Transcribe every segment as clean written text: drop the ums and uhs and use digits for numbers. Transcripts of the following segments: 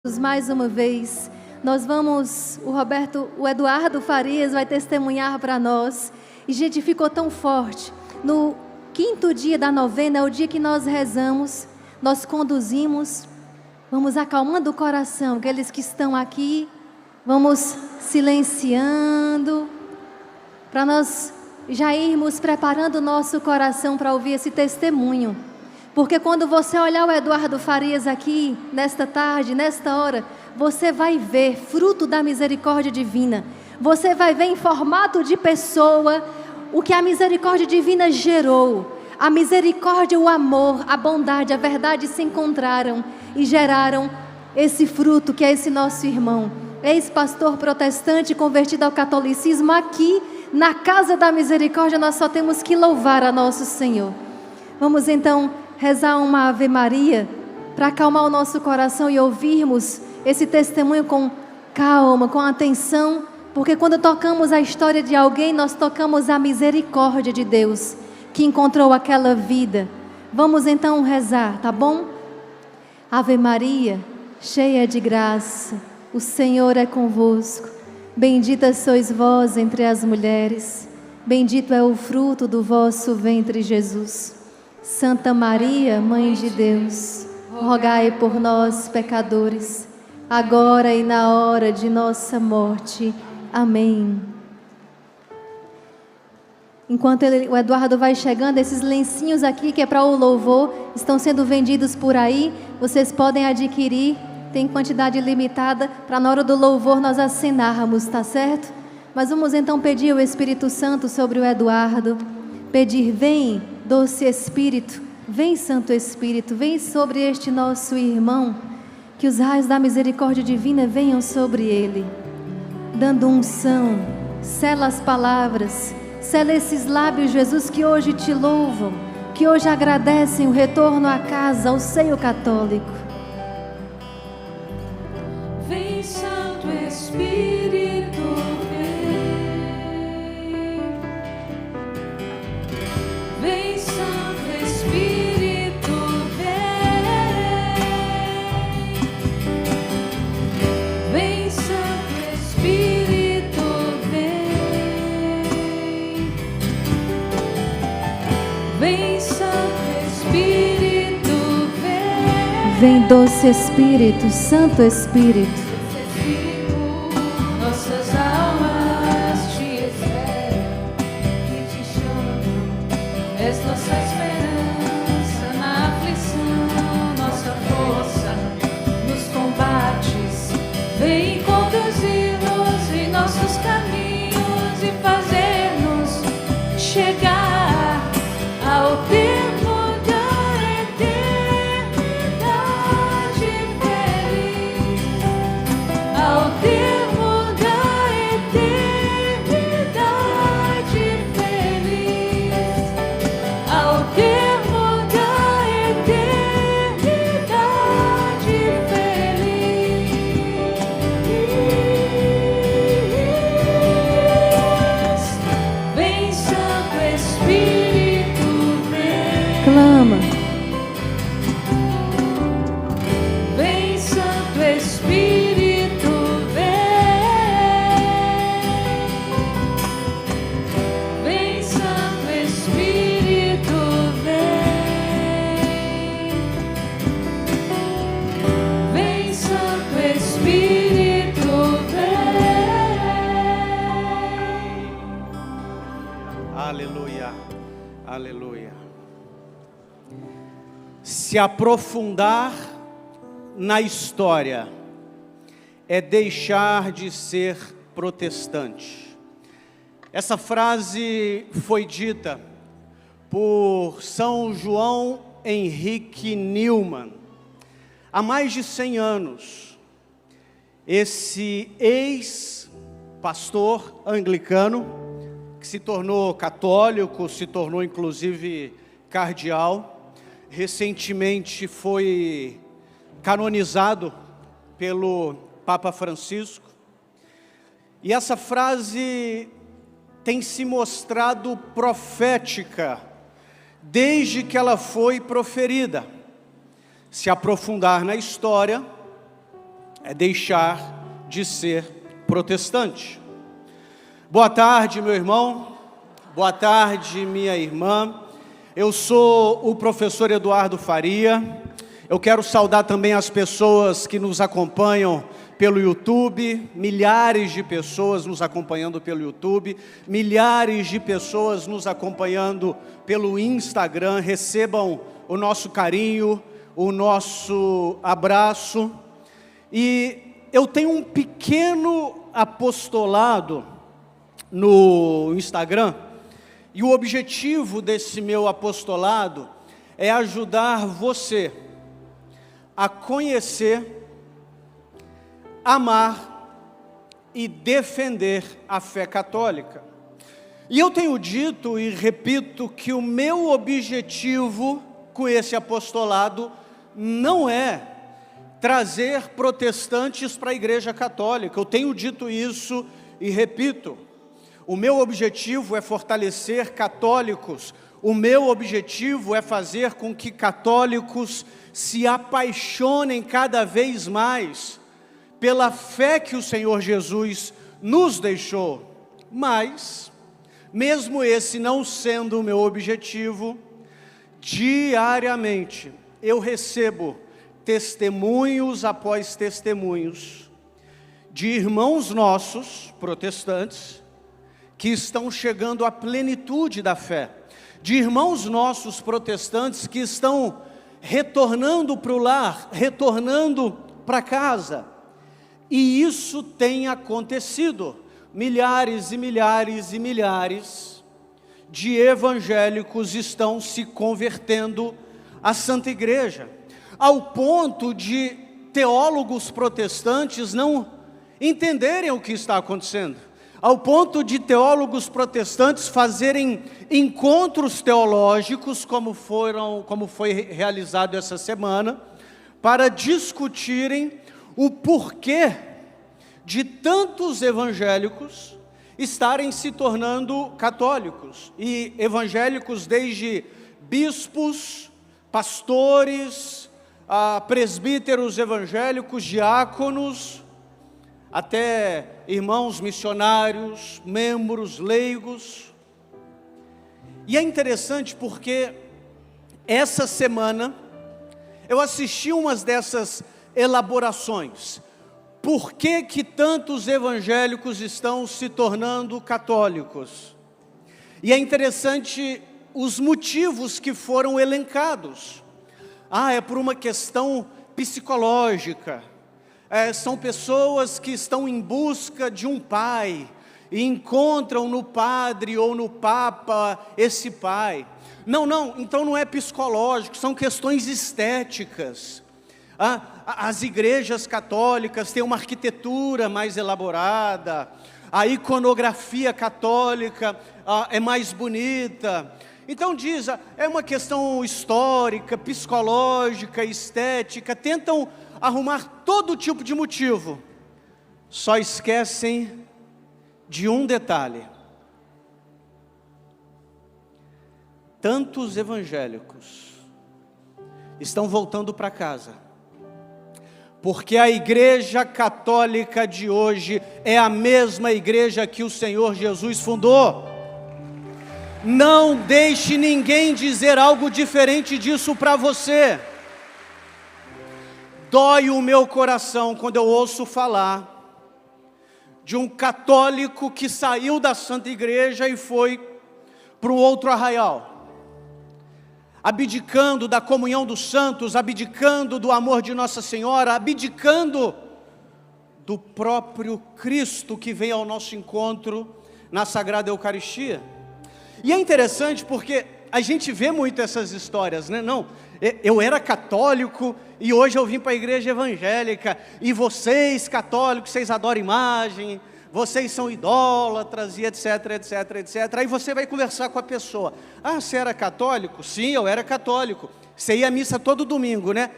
Mais uma vez, o Eduardo Farias vai testemunhar para nós. E gente, ficou tão forte. No 5º dia da novena, é o dia que nós rezamos, nós conduzimos, vamos acalmando o coração, aqueles que estão aqui, vamos silenciando, para nós já irmos preparando o nosso coração para ouvir esse testemunho. Porque quando você olhar o Eduardo Farias aqui, nesta tarde, nesta hora, você vai ver fruto da misericórdia divina. Você vai ver em formato de pessoa o que a misericórdia divina gerou. A misericórdia, o amor, a bondade, a verdade se encontraram e geraram esse fruto que é esse nosso irmão. Ex-pastor protestante convertido ao catolicismo. Aqui, na Casa da Misericórdia, nós só temos que louvar a nosso Senhor. Vamos então rezar uma Ave Maria para acalmar o nosso coração e ouvirmos esse testemunho com calma, com atenção, porque quando tocamos a história de alguém, nós tocamos a misericórdia de Deus que encontrou aquela vida. Vamos então rezar, tá bom? Ave Maria, cheia de graça, o Senhor é convosco. Bendita sois vós entre as mulheres, bendito é o fruto do vosso ventre, Jesus. Santa Maria, Mãe de Deus, rogai por nós, pecadores, agora e na hora de nossa morte. Amém. Enquanto o Eduardo vai chegando, esses lencinhos aqui, que é para o louvor, estão sendo vendidos por aí. Vocês podem adquirir, tem quantidade limitada, para na hora do louvor nós assinarmos, tá certo? Mas vamos então pedir o Espírito Santo sobre o Eduardo. Pedir, vem, doce Espírito, vem, Santo Espírito, vem sobre este nosso irmão, que os raios da misericórdia divina venham sobre ele, dando unção, sela as palavras, sela esses lábios, Jesus, que hoje te louvam, que hoje agradecem o retorno à casa, ao seio católico. Vem, Santo Espírito, vem, Santo Espírito, vem, vem, Santo Espírito, vem, vem, Santo Espírito, vem, Vem, doce Espírito, Santo Espírito. nossas almas te esperam e te chamam, és nossa esperança na aflição, nossa força nos combates. Vem conduzir-nos em nossos caminhos e fazer-nos chegar ao termo da eternidade feliz, ao termo da eternidade feliz, ao termo da eternidade feliz. Vem, Santo Espírito, vem. Clama. Vem, Santo Espírito, vem. Vem, Santo Espírito, vem. Vem, Santo Espírito, vem. Aleluia, aleluia. Se aprofundar na história é deixar de ser protestante. Essa frase foi dita por São João Henrique Newman há mais de 100 anos. Esse ex-pastor anglicano, que se tornou católico, se tornou inclusive cardeal, recentemente foi canonizado pelo Papa Francisco. E essa frase tem se mostrado profética desde que ela foi proferida. Se aprofundar na história é deixar de ser protestante. Boa tarde, meu irmão. Boa tarde, minha irmã. Eu sou o professor Eduardo Faria. Eu quero saudar também as pessoas que nos acompanham pelo YouTube, milhares de pessoas nos acompanhando pelo YouTube, milhares de pessoas nos acompanhando pelo Instagram. Recebam o nosso carinho, o nosso abraço. E eu tenho um pequeno apostolado no Instagram, e o objetivo desse meu apostolado é ajudar você a conhecer, amar e defender a fé católica. E eu tenho dito e repito que o meu objetivo com esse apostolado não é trazer protestantes para a Igreja Católica. Eu tenho dito isso e repito. O meu objetivo é fortalecer católicos. O meu objetivo é fazer com que católicos se apaixonem cada vez mais pela fé que o Senhor Jesus nos deixou. Mas, mesmo esse não sendo o meu objetivo, diariamente eu recebo testemunhos após testemunhos de irmãos nossos, protestantes, que estão chegando à plenitude da fé, de irmãos nossos protestantes que estão retornando para o lar, retornando para casa. E isso tem acontecido. Milhares e milhares e milhares de evangélicos estão se convertendo à Santa Igreja, ao ponto de teólogos protestantes não entenderem o que está acontecendo, ao ponto de teólogos protestantes fazerem encontros teológicos, como foi realizado essa semana, para discutirem o porquê de tantos evangélicos estarem se tornando católicos. E evangélicos desde bispos, pastores, presbíteros evangélicos, diáconos, até irmãos missionários, membros, leigos. E é interessante porque essa semana eu assisti umas dessas elaborações. Por que que tantos evangélicos estão se tornando católicos? E é interessante os motivos que foram elencados. É por uma questão psicológica. São pessoas que estão em busca de um pai e encontram no padre ou no papa esse pai. Não, então não é psicológico, são questões estéticas. As igrejas católicas têm uma arquitetura mais elaborada, a iconografia católica é mais bonita. Então diz, é uma questão histórica, psicológica, estética, tentam arrumar todo tipo de motivo, só esquecem de um detalhe. Tantos evangélicos estão voltando para casa, porque a Igreja Católica de hoje é a mesma igreja que o Senhor Jesus fundou. Não deixe ninguém dizer algo diferente disso para você. Dói o meu coração quando eu ouço falar de um católico que saiu da Santa Igreja e foi para o outro arraial, abdicando da comunhão dos santos, abdicando do amor de Nossa Senhora, abdicando do próprio Cristo que vem ao nosso encontro na Sagrada Eucaristia. E é interessante porque a gente vê muito essas histórias, né? Não, eu era católico e hoje eu vim para a igreja evangélica, e vocês católicos, vocês adoram imagem, vocês são idólatras e etc, etc, etc. Aí você vai conversar com a pessoa. Você era católico? Sim, eu era católico. Você ia à missa todo domingo, né?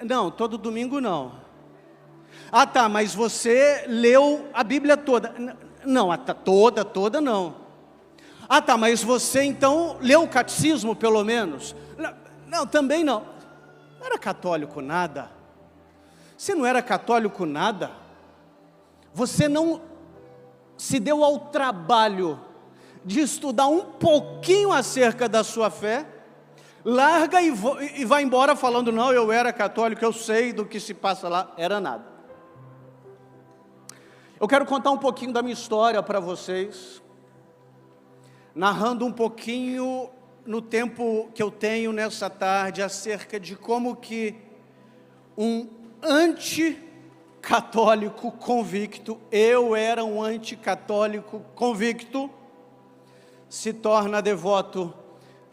Não, todo domingo não. Tá, mas você leu a Bíblia toda? Não, toda não. Tá, mas você então leu o catecismo pelo menos? Não, também não. Não era católico nada. Você não era católico nada? Você não se deu ao trabalho de estudar um pouquinho acerca da sua fé? Larga e vai embora falando, não, eu era católico, eu sei do que se passa lá. Era nada. Eu quero contar um pouquinho da minha história para vocês, narrando um pouquinho no tempo que eu tenho nessa tarde, acerca de como que um anticatólico convicto, eu era um anticatólico convicto, se torna devoto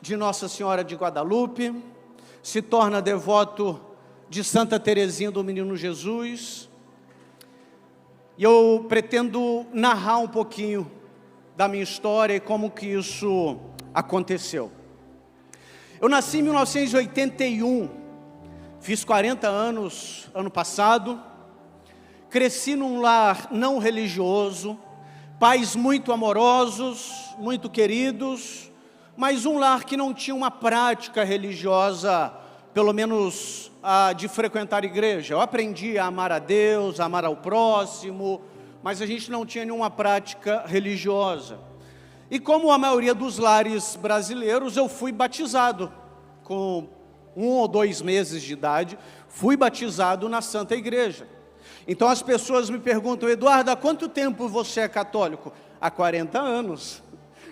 de Nossa Senhora de Guadalupe, se torna devoto de Santa Teresinha do Menino Jesus. E eu pretendo narrar um pouquinho da minha história e como que isso aconteceu. Eu nasci em 1981, fiz 40 anos ano passado, cresci num lar não religioso, pais muito amorosos, muito queridos, mas um lar que não tinha uma prática religiosa, pelo menos de frequentar a igreja. Eu aprendi a amar a Deus, a amar ao próximo, mas a gente não tinha nenhuma prática religiosa. E como a maioria dos lares brasileiros, eu fui batizado com 1 ou 2 meses de idade, fui batizado na Santa Igreja. Então as pessoas me perguntam, Eduardo, há quanto tempo você é católico? Há 40 anos.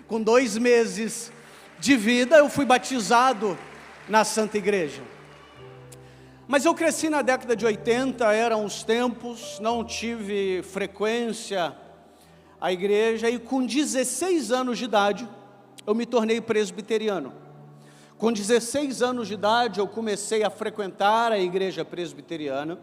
Com 2 meses de vida, eu fui batizado na Santa Igreja. Mas eu cresci na década de 80, eram os tempos, não tive frequência à igreja, e com 16 anos de idade, eu me tornei presbiteriano. Com 16 anos de idade, eu comecei a frequentar a igreja presbiteriana,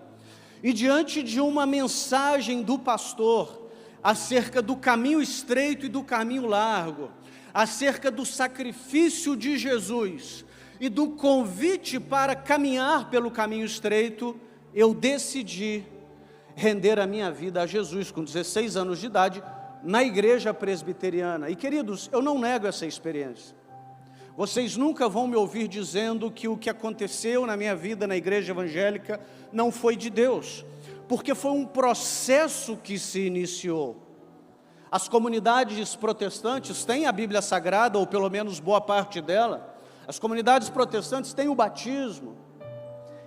e diante de uma mensagem do pastor, acerca do caminho estreito e do caminho largo, acerca do sacrifício de Jesus, e do convite para caminhar pelo caminho estreito, eu decidi render a minha vida a Jesus com 16 anos de idade, na igreja presbiteriana. E queridos, eu não nego essa experiência. Vocês nunca vão me ouvir dizendo que o que aconteceu na minha vida na igreja evangélica não foi de Deus, porque foi um processo que se iniciou. As comunidades protestantes têm a Bíblia Sagrada, ou pelo menos boa parte dela. As comunidades protestantes têm o batismo,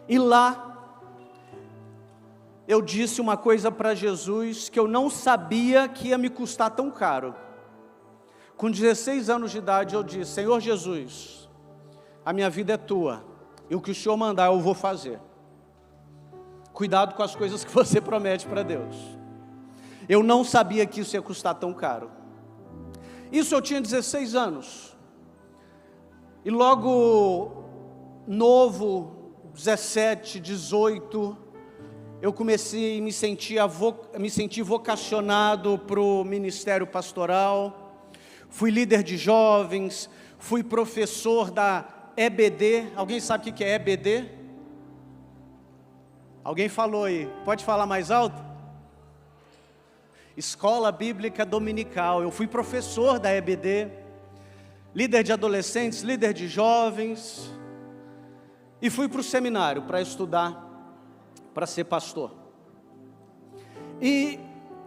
e lá eu disse uma coisa para Jesus que eu não sabia que ia me custar tão caro. Com 16 anos de idade eu disse, Senhor Jesus, a minha vida é tua, e o que o Senhor mandar eu vou fazer. Cuidado com as coisas que você promete para Deus. Eu não sabia que isso ia custar tão caro. Isso eu tinha 16 anos. E logo novo, 17, 18, eu comecei a me sentir vocacionado para o ministério pastoral. Fui líder de jovens, fui professor da EBD. Alguém sabe o que é EBD? Alguém falou aí, pode falar mais alto? Escola Bíblica Dominical. Eu fui professor da EBD, líder de adolescentes, líder de jovens, e fui para o seminário para estudar, para ser pastor. E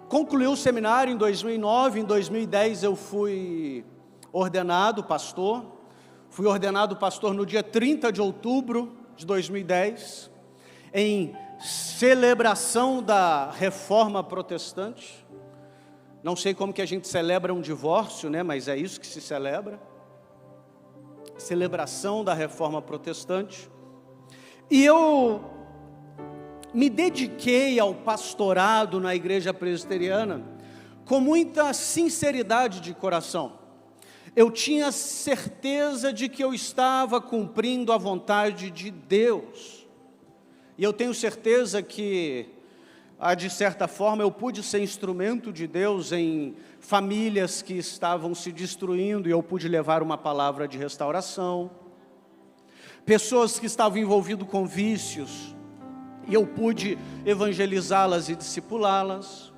concluí o seminário em 2009, em 2010 eu fui ordenado pastor. Fui ordenado pastor no dia 30 de outubro de 2010, em celebração da Reforma Protestante. Não sei como que a gente celebra um divórcio, né? Mas é isso que se celebra. Celebração da Reforma Protestante. E eu me dediquei ao pastorado na igreja presbiteriana com muita sinceridade de coração. Eu tinha certeza de que eu estava cumprindo a vontade de Deus. E eu tenho certeza que, de certa forma, eu pude ser instrumento de Deus em famílias que estavam se destruindo, e eu pude levar uma palavra de restauração. Pessoas que estavam envolvidas com vícios, e eu pude evangelizá-las e discipulá-las.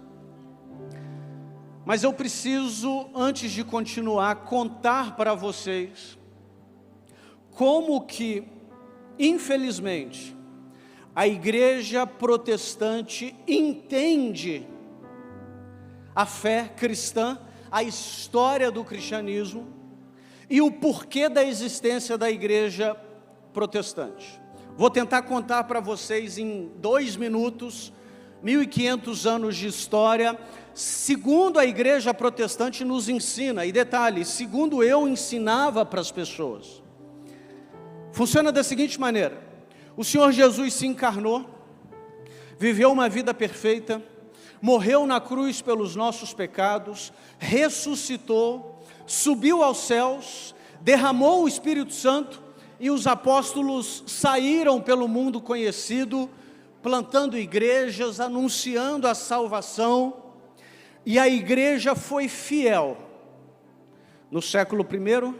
Mas eu preciso, antes de continuar, contar para vocês como que, infelizmente, a igreja protestante entende a fé cristã, a história do cristianismo e o porquê da existência da igreja protestante. Vou tentar contar para vocês em 2 minutos, 1500 anos de história, segundo a igreja protestante nos ensina, e detalhe, segundo eu ensinava para as pessoas. Funciona da seguinte maneira: o Senhor Jesus se encarnou, viveu uma vida perfeita, morreu na cruz pelos nossos pecados, ressuscitou, subiu aos céus, derramou o Espírito Santo, e os apóstolos saíram pelo mundo conhecido, plantando igrejas, anunciando a salvação, e a igreja foi fiel no século I,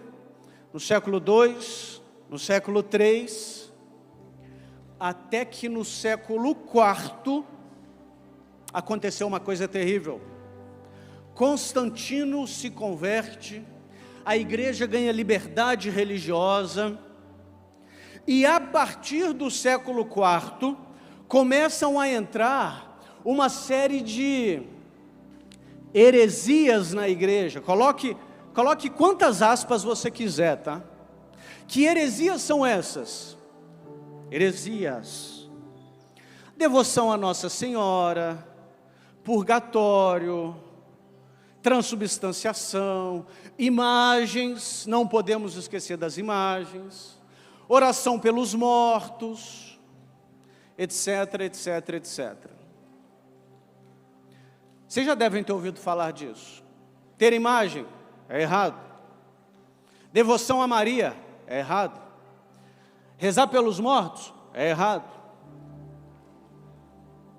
no século II, no século III, até que no século IV aconteceu uma coisa terrível. Constantino se converte, a igreja ganha liberdade religiosa, e a partir do século IV, começam a entrar uma série de heresias na igreja. Coloque quantas aspas você quiser, tá? Que heresias são essas? Heresias: devoção a Nossa Senhora, purgatório, transubstanciação, imagens, não podemos esquecer das imagens, oração pelos mortos, etc, etc, etc. Vocês já devem ter ouvido falar disso. Ter imagem é errado. Devoção a Maria é errado. Rezar pelos mortos é errado.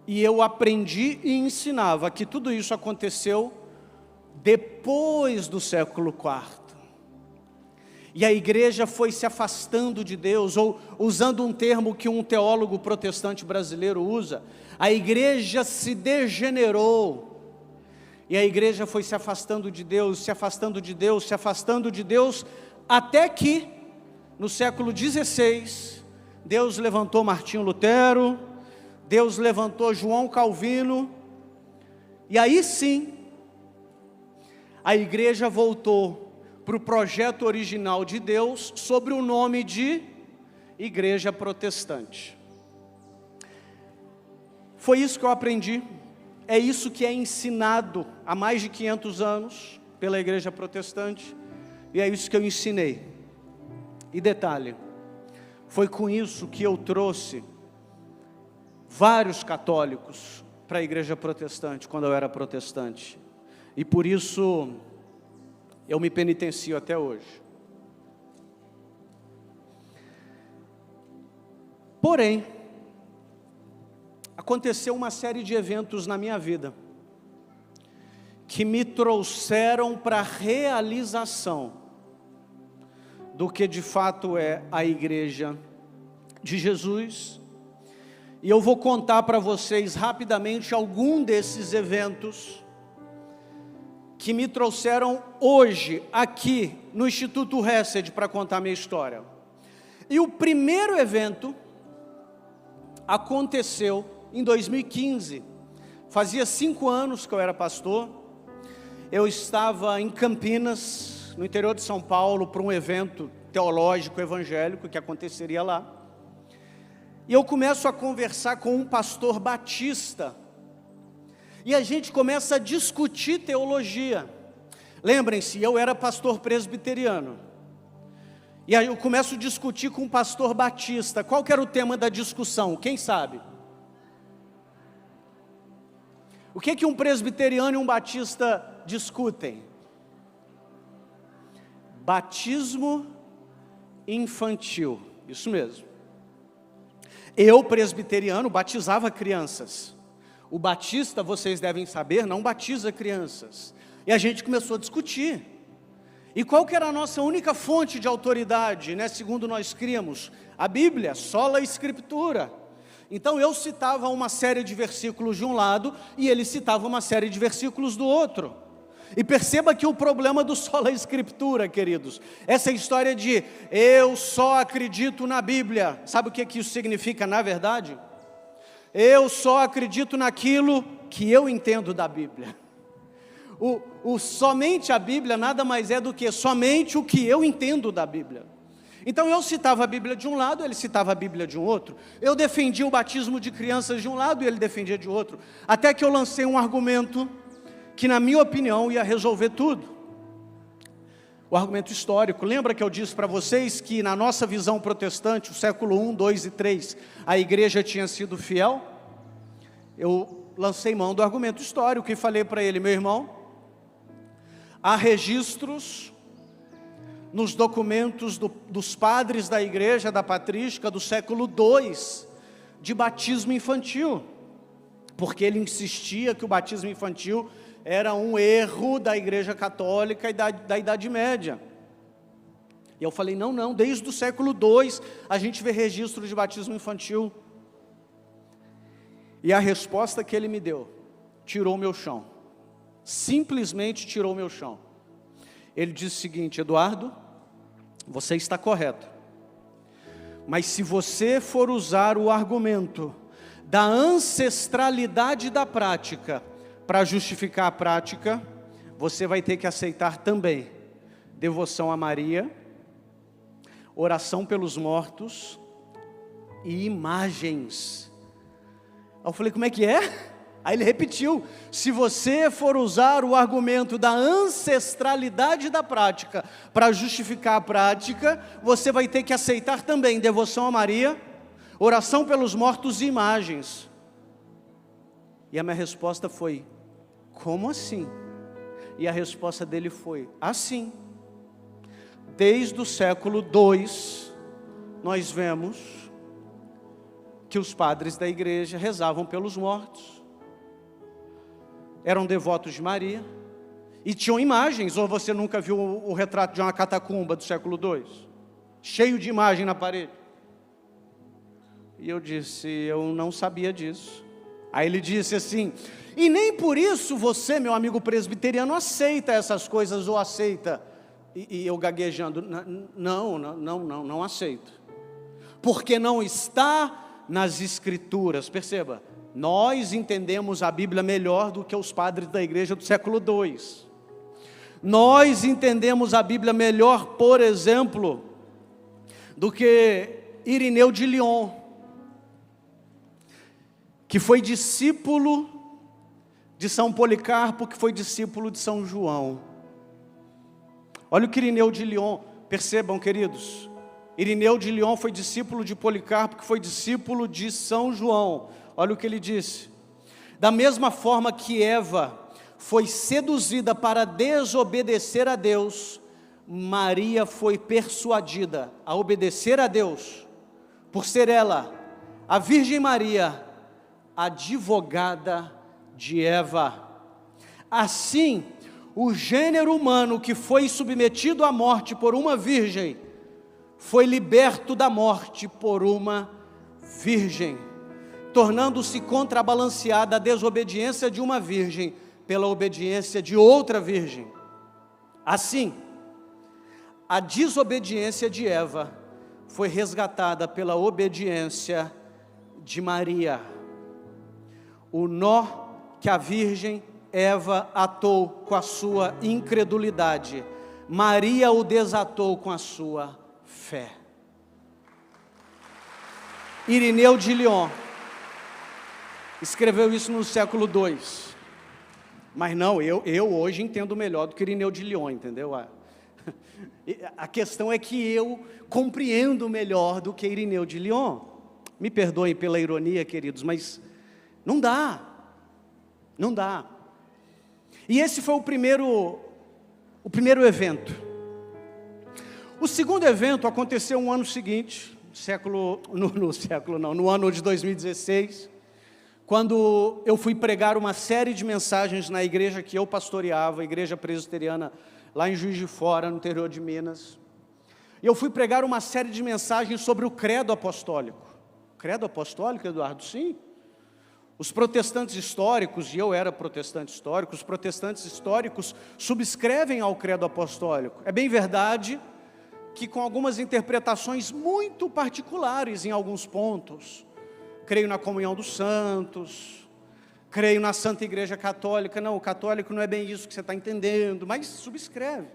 E eu aprendi e ensinava que tudo isso aconteceu depois do século IV. E a igreja foi se afastando de Deus, ou usando um termo que um teólogo protestante brasileiro usa, a igreja se degenerou. E a igreja foi se afastando de Deus, se afastando de Deus, se afastando de Deus, até que, no século XVI, Deus levantou Martinho Lutero, Deus levantou João Calvino, e aí sim, a igreja voltou para o projeto original de Deus, sobre o nome de Igreja Protestante. Foi isso que eu aprendi, é isso que é ensinado há mais de 500 anos pela Igreja Protestante, e é isso que eu ensinei. E detalhe, foi com isso que eu trouxe vários católicos para a Igreja Protestante, quando eu era protestante, e por isso eu me penitencio até hoje. Porém, aconteceu uma série de eventos na minha vida que me trouxeram para a realização do que de fato é a Igreja de Jesus. E eu vou contar para vocês rapidamente algum desses eventos que me trouxeram hoje aqui no Instituto Hesed para contar minha história. E o primeiro evento aconteceu em 2015, fazia 5 anos que eu era pastor, eu estava em Campinas, no interior de São Paulo, para um evento teológico evangélico que aconteceria lá, e eu começo a conversar com um pastor batista, e a gente começa a discutir teologia. Lembrem-se, eu era pastor presbiteriano, e aí eu começo a discutir com um pastor batista. Qual que era o tema da discussão? Quem sabe? O que um presbiteriano e um batista discutem? Batismo infantil, isso mesmo. Eu, presbiteriano, batizava crianças. O batista, vocês devem saber, não batiza crianças. E a gente começou a discutir. E qual que era a nossa única fonte de autoridade, né? Segundo nós criamos, a Bíblia, sola Escritura. Então eu citava uma série de versículos de um lado, e ele citava uma série de versículos do outro. E perceba que o problema do sola Escritura, queridos, essa história de eu só acredito na Bíblia, sabe o que isso significa na verdade? Eu só acredito naquilo que eu entendo da Bíblia. Somente a Bíblia nada mais é do que somente o que eu entendo da Bíblia. Então eu citava a Bíblia de um lado, ele citava a Bíblia de um outro. Eu defendia o batismo de crianças de um lado e ele defendia de outro. Até que eu lancei um argumento que, na minha opinião, ia resolver tudo. O argumento histórico. Lembra que eu disse para vocês que na nossa visão protestante, o século 1, 2 e 3, a igreja tinha sido fiel? Eu lancei mão do argumento histórico e falei para ele: meu irmão, há registros nos documentos dos padres da igreja, da patrística, do século II, de batismo infantil, porque ele insistia que o batismo infantil era um erro da igreja católica e da Idade Média. E eu falei, não, desde o século II a gente vê registro de batismo infantil. E a resposta que ele me deu tirou o meu chão, simplesmente tirou o meu chão. Ele disse o seguinte: Eduardo, você está correto, mas se você for usar o argumento da ancestralidade da prática para justificar a prática, você vai ter que aceitar também devoção a Maria, oração pelos mortos e imagens. Eu falei, como é que é? Aí ele repetiu: se você for usar o argumento da ancestralidade da prática para justificar a prática, você vai ter que aceitar também devoção a Maria, oração pelos mortos e imagens. E a minha resposta foi: como assim? E a resposta dele foi: assim. Desde o século II, nós vemos que os padres da igreja rezavam pelos mortos, eram devotos de Maria, e tinham imagens. Ou você nunca viu o retrato de uma catacumba do século II? Cheio de imagem na parede. E eu disse, eu não sabia disso. Aí ele disse assim, e nem por isso você, meu amigo presbiteriano, aceita essas coisas ou aceita? E eu gaguejando, não aceito. Porque não está nas Escrituras. Perceba, nós entendemos a Bíblia melhor do que os padres da igreja do século II. Nós entendemos a Bíblia melhor, por exemplo, do que Irineu de Lyon, que foi discípulo de São Policarpo, que foi discípulo de São João. Olha o que Irineu de Lyon, percebam, queridos, Irineu de Lyon foi discípulo de Policarpo, que foi discípulo de São João. Olha o que ele disse: da mesma forma que Eva foi seduzida para desobedecer a Deus, Maria foi persuadida a obedecer a Deus, por ser ela, a Virgem Maria, advogada de Eva. Assim, o gênero humano que foi submetido à morte por uma virgem, foi liberto da morte por uma virgem, tornando-se contrabalanceada a desobediência de uma virgem pela obediência de outra virgem. Assim, a desobediência de Eva foi resgatada pela obediência de Maria. O nó que a virgem Eva atou com a sua incredulidade, Maria o desatou com a sua fé. Irineu de Lyon escreveu isso no século II. Mas não, eu hoje entendo melhor do que Irineu de Lyon, entendeu? A questão é que eu compreendo melhor do que Irineu de Lyon. Me perdoem pela ironia, queridos, mas não dá. E esse foi o primeiro evento. O segundo evento aconteceu no ano seguinte, no ano de 2016, quando eu fui pregar uma série de mensagens na igreja que eu pastoreava, a igreja presbiteriana, lá em Juiz de Fora, no interior de Minas. E eu fui pregar uma série de mensagens sobre o credo apostólico. Credo apostólico, Eduardo? Sim. Os protestantes históricos, e eu era protestante histórico, os protestantes históricos subscrevem ao credo apostólico. É bem verdade que com algumas interpretações muito particulares em alguns pontos, creio na comunhão dos santos, creio na Santa Igreja Católica. Não, o católico não é bem isso que você está entendendo, mas subscreve.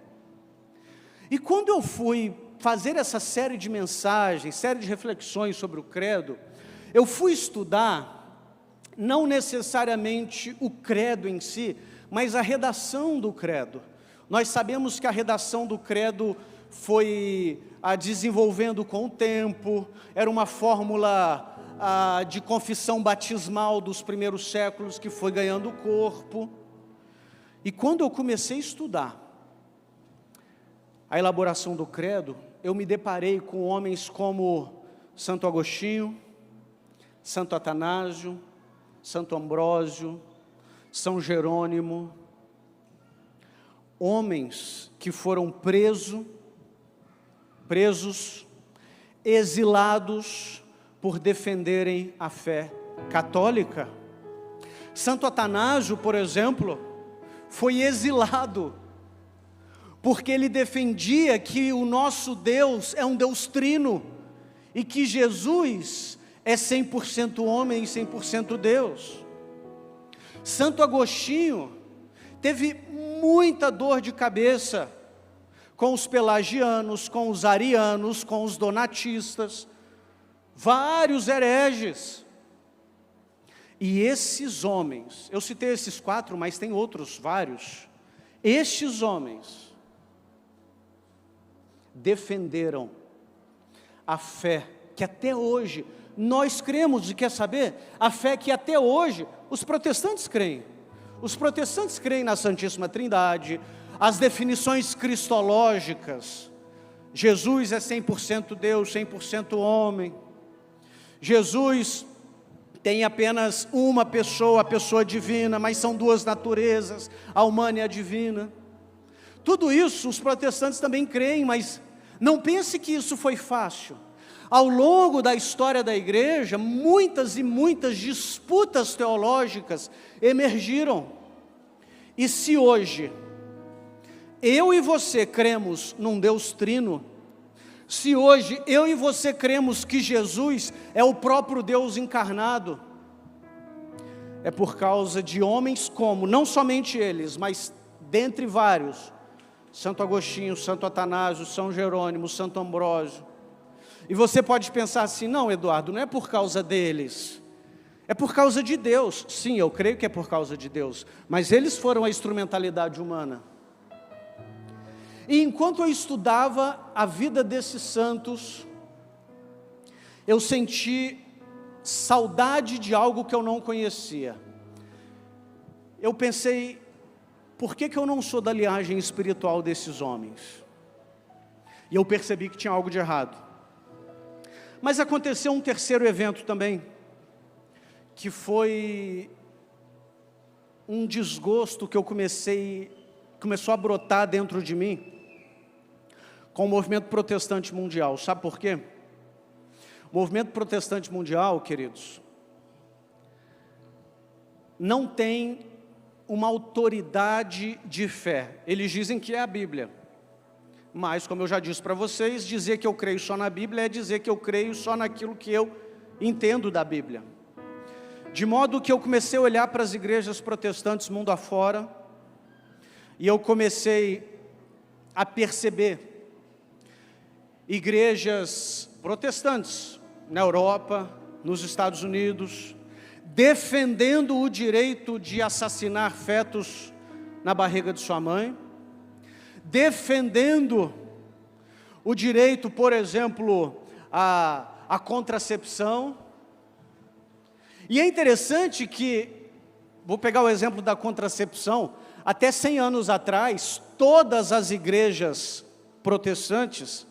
E quando eu fui fazer essa série de mensagens, série de reflexões sobre o credo, eu fui estudar, não necessariamente o credo em si, mas a redação do credo. Nós sabemos que a redação do credo foi desenvolvendo com o tempo, era uma fórmula de confissão batismal dos primeiros séculos que foi ganhando corpo. E quando eu comecei a estudar a elaboração do credo, eu me deparei com homens como Santo Agostinho, Santo Atanásio, Santo Ambrósio, São Jerônimo, homens que foram presos, exilados por defenderem a fé católica. Santo Atanásio, por exemplo, foi exilado porque ele defendia que o nosso Deus é um Deus trino e que Jesus é 100% homem e 100% Deus. Santo Agostinho teve muita dor de cabeça com os pelagianos, com os arianos, com os donatistas, vários hereges. E esses homens, eu citei esses 4, mas tem outros vários, estes homens defenderam a fé que até hoje nós cremos. E quer saber? A fé que até hoje os protestantes creem. Os protestantes creem na Santíssima Trindade, as definições cristológicas. Jesus é 100% Deus, 100% homem. Jesus tem apenas uma pessoa, a pessoa divina, mas são 2 naturezas, a humana e a divina. Tudo isso os protestantes também creem, mas não pense que isso foi fácil. Ao longo da história da igreja, muitas e muitas disputas teológicas emergiram. E se hoje eu e você cremos num Deus trino, se hoje eu e você cremos que Jesus é o próprio Deus encarnado, é por causa de homens como, não somente eles, mas dentre vários, Santo Agostinho, Santo Atanásio, São Jerônimo, Santo Ambrósio. E você pode pensar assim: não, Eduardo, não é por causa deles, é por causa de Deus. Sim, eu creio que é por causa de Deus, mas eles foram a instrumentalidade humana. E enquanto eu estudava a vida desses santos, eu senti saudade de algo que eu não conhecia. Eu pensei, por que eu não sou da linhagem espiritual desses homens? E eu percebi que tinha algo de errado. Mas aconteceu um terceiro evento também, que foi um desgosto que começou a brotar dentro de mim, com o movimento protestante mundial. Sabe por quê? O movimento protestante mundial, queridos, não tem uma autoridade de fé. Eles dizem que é a Bíblia, mas, como eu já disse para vocês, dizer que eu creio só na Bíblia é dizer que eu creio só naquilo que eu entendo da Bíblia. De modo que eu comecei a olhar para as igrejas protestantes mundo afora, e eu comecei a perceber igrejas protestantes na Europa, nos Estados Unidos, defendendo o direito de assassinar fetos na barriga de sua mãe, defendendo o direito, por exemplo, à contracepção. E é interessante que, vou pegar o exemplo da contracepção, até 100 anos atrás, todas as igrejas protestantes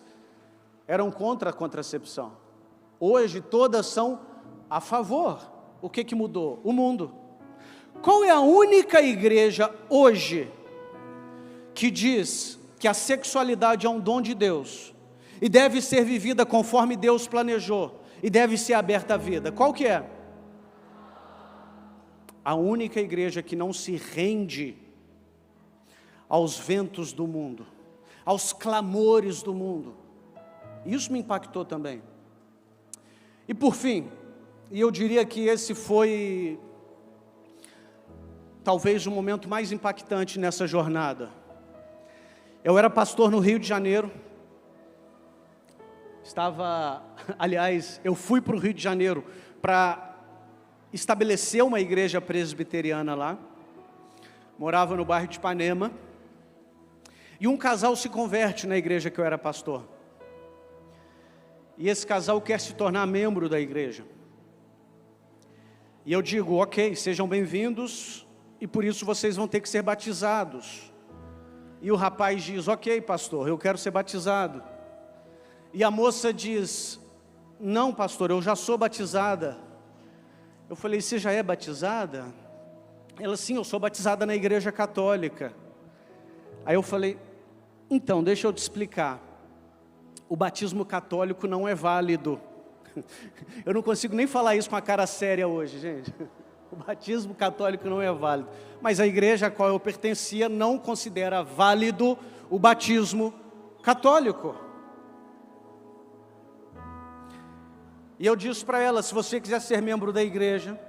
eram contra a contracepção. Hoje todas são a favor. O que mudou? O mundo. Qual é a única igreja hoje que diz que a sexualidade é um dom de Deus e deve ser vivida conforme Deus planejou e deve ser aberta à vida? Qual que é? A única igreja que não se rende aos ventos do mundo, aos clamores do mundo. Isso me impactou também. E por fim, E eu diria que esse foi talvez o momento mais impactante nessa jornada. Eu era pastor no Rio de Janeiro. Aliás, eu fui para o Rio de Janeiro para estabelecer uma igreja presbiteriana lá. Morava no bairro de Ipanema. E um casal se converte na igreja que eu era pastor. E esse casal quer se tornar membro da igreja. E eu digo, ok, sejam bem-vindos, e por isso vocês vão ter que ser batizados. E o rapaz diz, ok, pastor, eu quero ser batizado. E a moça diz, não, pastor, eu já sou batizada. Eu falei, você já é batizada? Ela, sim, eu sou batizada na igreja católica. Aí eu falei, então, deixa eu te explicar. O batismo católico não é válido. Eu não consigo nem falar isso com a cara séria hoje, gente. O batismo católico não é válido. Mas a igreja a qual eu pertencia não considera válido o batismo católico. E eu disse para ela, se você quiser ser membro da igreja,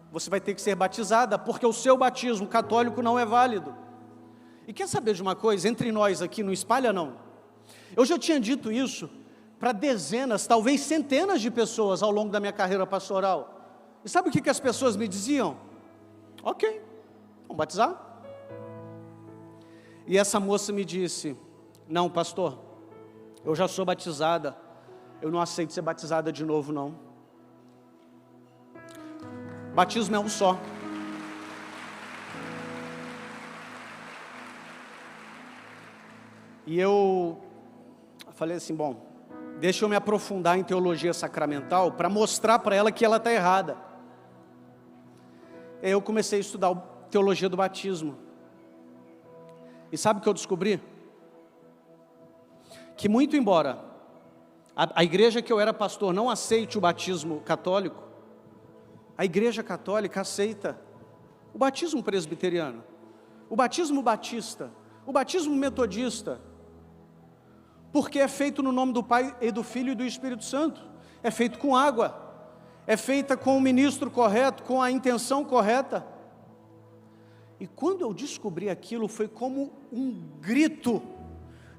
você vai ter que ser batizada, porque o seu batismo católico não é válido. E quer saber de uma coisa? Entre nós aqui, não espalha não. Eu já tinha dito isso para dezenas, talvez centenas de pessoas ao longo da minha carreira pastoral. E sabe o que as pessoas me diziam? Ok, vamos batizar? E essa moça me disse, não, pastor, eu já sou batizada, eu não aceito ser batizada de novo não. Batismo é um só. E eu falei assim, bom, deixa eu me aprofundar em teologia sacramental para mostrar para ela que ela está errada. Eu comecei a estudar teologia do batismo. E sabe o que eu descobri? Que muito embora a igreja que eu era pastor não aceite o batismo católico, a igreja católica aceita o batismo presbiteriano, o batismo batista, o batismo metodista, porque é feito no nome do Pai e do Filho e do Espírito Santo, é feito com água, é feita com o ministro correto, com a intenção correta. E quando eu descobri aquilo, foi como um grito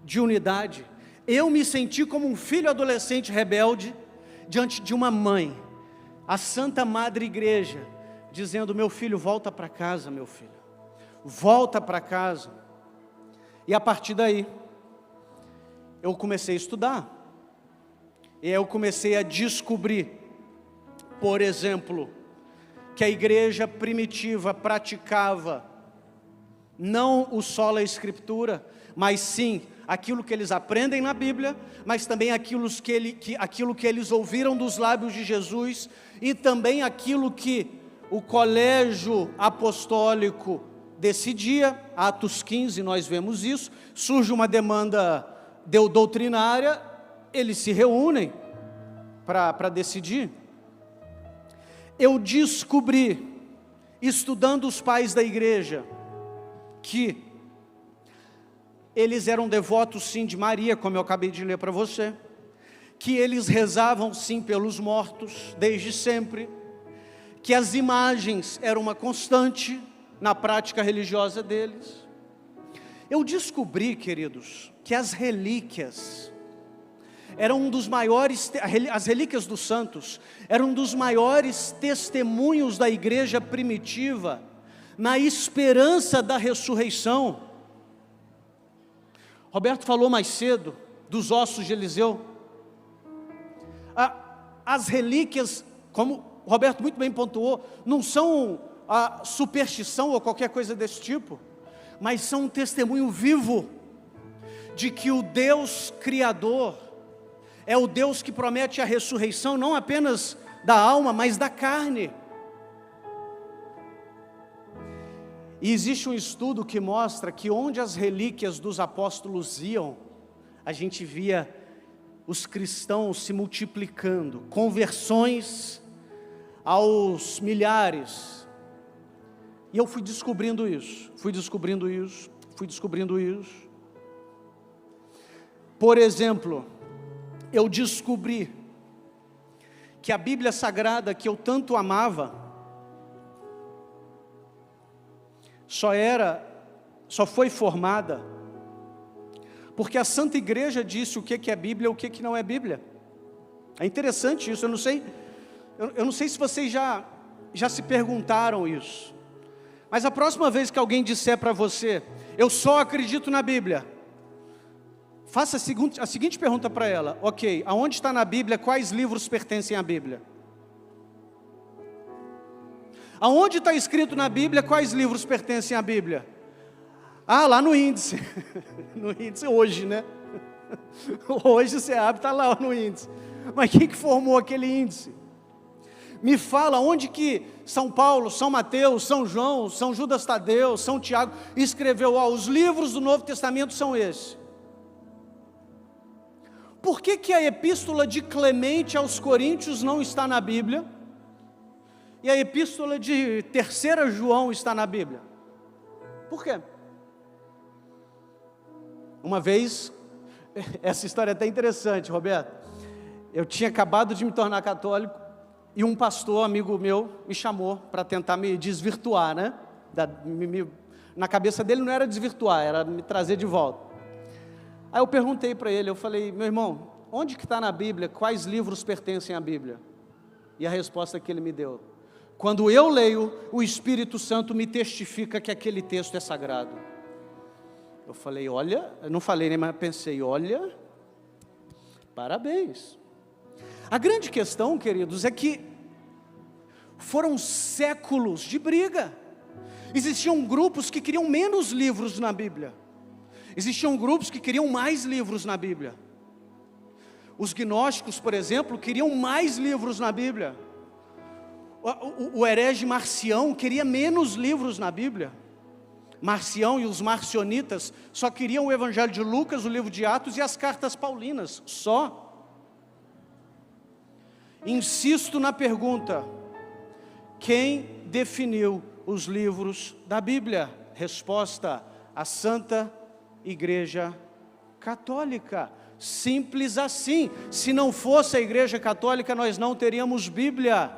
de unidade. Eu me senti como um filho adolescente rebelde, diante de uma mãe, a Santa Madre Igreja, dizendo, meu filho, volta para casa, meu filho, volta para casa. E a partir daí, eu comecei a estudar, e eu comecei a descobrir, por exemplo, que a igreja primitiva praticava não o sola escritura, mas sim aquilo que eles aprendem na Bíblia, mas também aquilo que eles ouviram dos lábios de Jesus, e também aquilo que o colégio apostólico decidia. Atos 15, nós vemos isso, surge uma demanda doutrinária, eles se reúnem para decidir. Eu descobri, estudando os pais da igreja, que eles eram devotos sim de Maria, como eu acabei de ler para você, que eles rezavam sim pelos mortos, desde sempre, que as imagens eram uma constante na prática religiosa deles. Eu descobri, queridos, que as relíquias eram um dos maiores, as relíquias dos santos, eram um dos maiores testemunhos da igreja primitiva, na esperança da ressurreição. Roberto falou mais cedo, dos ossos de Eliseu. As relíquias, como Roberto muito bem pontuou, não são a superstição ou qualquer coisa desse tipo, mas são um testemunho vivo, de que o Deus Criador, é o Deus que promete a ressurreição, não apenas da alma, mas da carne. E existe um estudo que mostra que onde as relíquias dos apóstolos iam, a gente via os cristãos se multiplicando, conversões aos milhares. E eu fui descobrindo isso. Por exemplo, eu descobri que a Bíblia Sagrada que eu tanto amava, só foi formada porque a Santa Igreja disse o que é Bíblia e o que não é Bíblia. É interessante isso, eu não sei se vocês já se perguntaram isso. Mas a próxima vez que alguém disser para você, eu só acredito na Bíblia, faça a seguinte pergunta para ela: ok, aonde está na Bíblia, quais livros pertencem à Bíblia? Aonde está escrito na Bíblia, quais livros pertencem à Bíblia? Ah, lá no índice. No índice hoje, né? Hoje você abre, está lá no índice. Mas quem que formou aquele índice? Me fala onde que São Paulo, São Mateus, São João, São Judas Tadeu, São Tiago escreveu, os livros do Novo Testamento são esses. Por que a epístola de Clemente aos Coríntios não está na Bíblia? E a epístola de 3 João está na Bíblia? Por quê? Uma vez, essa história é até interessante, Roberto. Eu tinha acabado de me tornar católico e um pastor, amigo meu, me chamou para tentar me desvirtuar, né? Na cabeça dele não era desvirtuar, era me trazer de volta. Aí eu perguntei para ele, eu falei: meu irmão, onde que está na Bíblia, quais livros pertencem à Bíblia? E a resposta que ele me deu: quando eu leio, o Espírito Santo me testifica que aquele texto é sagrado. Eu falei: olha, eu não falei nem, mas pensei: olha, parabéns. A grande questão, queridos, é que foram séculos de briga. Existiam grupos que queriam menos livros na Bíblia. Existiam grupos que queriam mais livros na Bíblia. Os gnósticos, por exemplo, queriam mais livros na Bíblia. O herege Marcião queria menos livros na Bíblia. Marcião e os marcionitas só queriam o Evangelho de Lucas, o livro de Atos e as cartas paulinas, só. Insisto na pergunta: quem definiu os livros da Bíblia? Resposta: a Santa Igreja Católica. Simples assim. Se não fosse a Igreja Católica, nós não teríamos Bíblia.